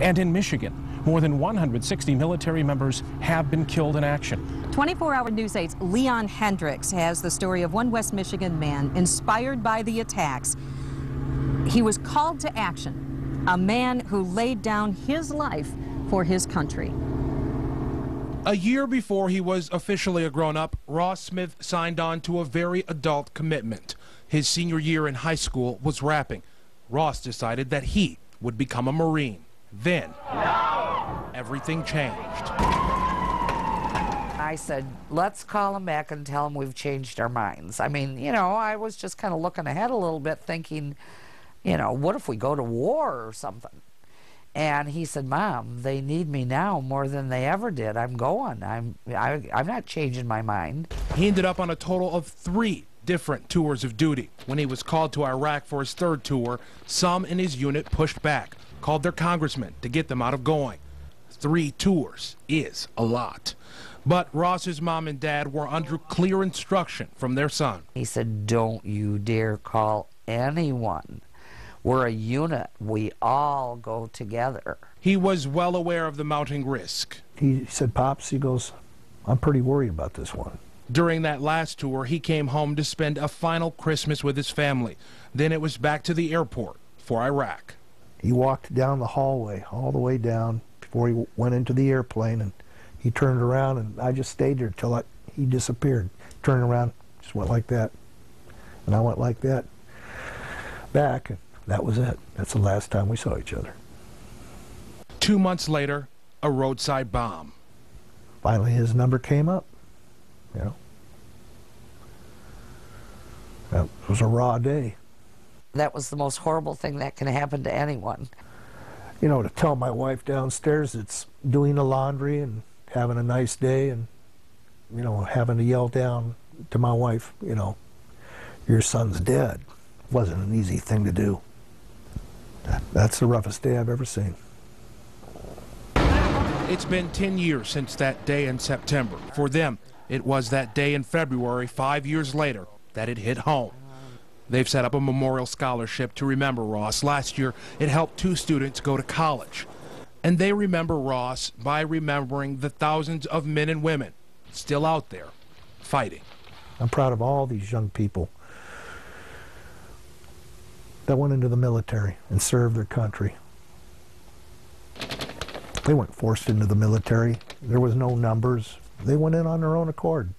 And in Michigan, more than 160 military members have been killed in action. 24-hour News 8's Leon Hendricks has the story of one West Michigan man inspired by the attacks. He was called to action, a man who laid down his life for his country. A year before he was officially a grown-up, Ross Smith signed on to a very adult commitment. His senior year in high school was wrapping. Ross decided that he would become a Marine. Then, everything changed. I said, let's call him back and tell him we've changed our minds. I mean, you know, I was just kind of looking ahead a little bit thinking, you know, what if we go to war or something? And he said, Mom, they need me now more than they ever did. I'm going. I'm not changing my mind. He ended up on a total of 3 different tours of duty. When he was called to Iraq for his 3rd tour, some in his unit pushed back, called their congressman to get them out of going. 3 tours is a lot. But Ross's mom and dad were under clear instruction from their son. He said, don't you dare call anyone. We're a unit. We all go together. He was well aware of the mounting risk. He said, Pops, he goes, I'm pretty worried about this one. During that last tour, he came home to spend a final Christmas with his family. Then it was back to the airport for Iraq. He walked down the hallway, all the way down, before he went into the airplane, and he turned around, and I just stayed there till he disappeared. Turned around, just went like that. And I went like that back, and that was it. That's the last time we saw each other. 2 months later, a roadside bomb. Finally, his number came up, you know. That was a raw day. That was the most horrible thing that can happen to anyone. You know, to tell my wife downstairs it's doing the laundry and having a nice day and, you know, having to yell down to my wife, you know, your son's dead. Wasn't an easy thing to do. That's the roughest day I've ever seen. It's been 10 years since that day in September. For them, it was that day in February, 5 years later, that it hit home. They've set up a memorial scholarship to remember Ross. Last year, it helped 2 students go to college. And they remember Ross by remembering the thousands of men and women still out there fighting. I'm proud of all these young people that went into the military and served their country. They weren't forced into the military. There was no numbers. They went in on their own accord.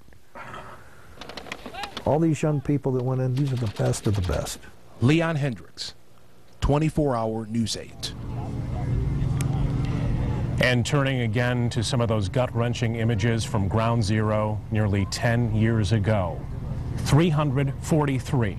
All these young people that went in, these are the best of the best. Leon Hendricks, 24-hour News 8. And turning again to some of those gut-wrenching images from Ground Zero nearly 10 years ago. 343.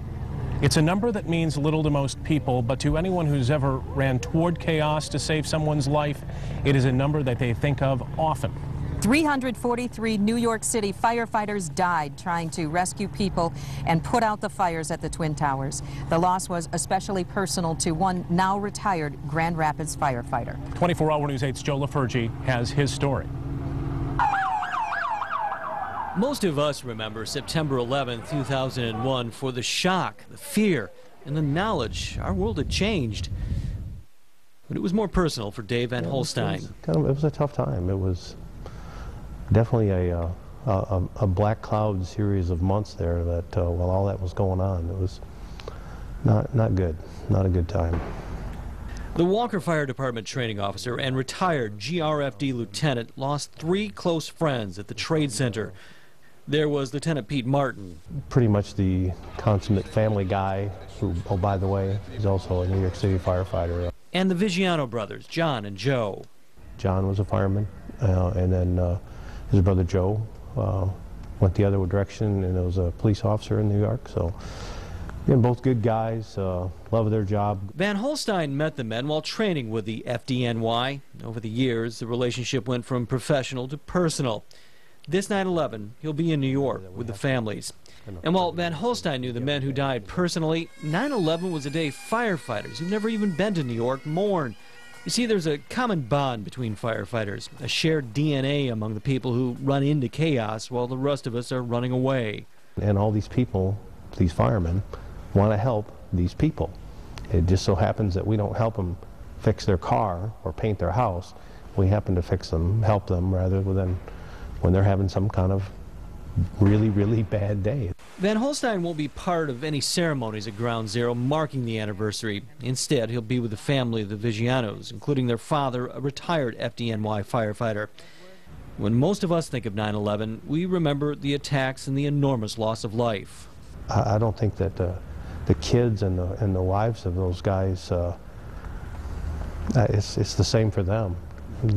It's a number that means little to most people, but to anyone who's ever ran toward chaos to save someone's life, it is a number that they think of often. 343 New York City firefighters died trying to rescue people and put out the fires at the Twin Towers. The loss was especially personal to one now retired Grand Rapids firefighter. 24-hour News 8's Joe LaFurgey has his story. Most of us remember September 11, 2001 for the shock, the fear, and the knowledge our world had changed. But it was more personal for Dave Van Holstein. It was a tough time. It was definitely a black cloud series of months there that while all that was going on, it was not good, not a good time. The Walker Fire Department training officer and retired GRFD lieutenant lost 3 close friends at the Trade Center. There was Lieutenant Pete Martin. Pretty much the consummate family guy who, oh, by the way, he's also a New York City firefighter. And the Vigiano brothers, John and Joe. John was a fireman, and then his brother Joe went the other direction and was a police officer in New York. So, both good guys, love their job. Van Holstein met the men while training with the FDNY. Over the years, the relationship went from professional to personal. This 9/11, he'll be in New York with the families. And while Van Holstein knew the men who died personally, 9/11 was a day firefighters who've never even been to New York mourn. You see, there's a common bond between firefighters, a shared DNA among the people who run into chaos while the rest of us are running away. And all these people, these firemen, want to help these people. It just so happens that we don't help them fix their car or paint their house. We happen to fix them, help them, rather than when they're having some kind of really, really bad day. Van Holstein won't be part of any ceremonies at Ground Zero marking the anniversary. Instead, he'll be with the family of the Vigianos, including their father, a retired FDNY firefighter. When most of us think of 9/11, we remember the attacks and the enormous loss of life. I don't think that the kids and the wives of those guys, it's the same for them.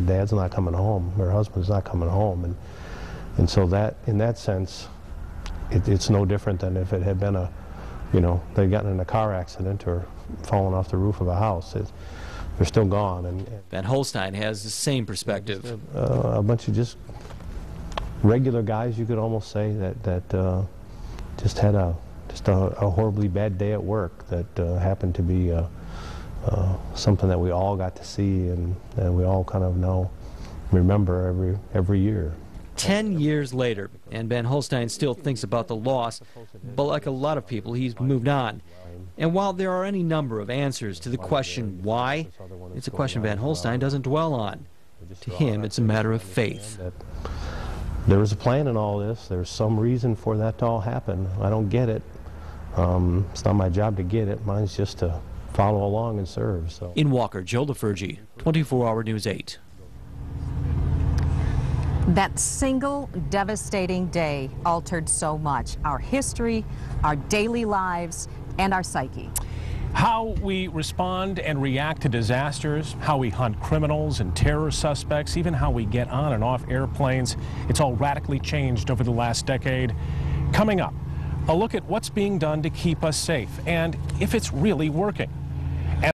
Dad's not coming home, her husband's not coming home, and so that, in that sense, it's no different than if it had been they'd gotten in a car accident or fallen off the roof of a house. They're still gone. And Van Holstein has the same perspective. A bunch of just regular guys, you could almost say, that just had a horribly bad day at work that happened to be something that we all got to see and we all kind of remember every year. 10 years later, and Van Holstein still thinks about the loss, but like a lot of people, he's moved on. And while there are any number of answers to the question why, it's a question Van Holstein doesn't dwell on. To him, it's a matter of faith. There was a plan in all this. There's some reason for that to all happen. I don't get it. It's not my job to get it. Mine's just to follow along and serve. So. In Walker, Joe LaFurgey, 24-Hour News 8. That single devastating day altered so much: our history, our daily lives, and our psyche. How we respond and react to disasters, how we hunt criminals and terror suspects, even how we get on and off airplanes, it's all radically changed over the last decade. Coming up, a look at what's being done to keep us safe and if it's really working.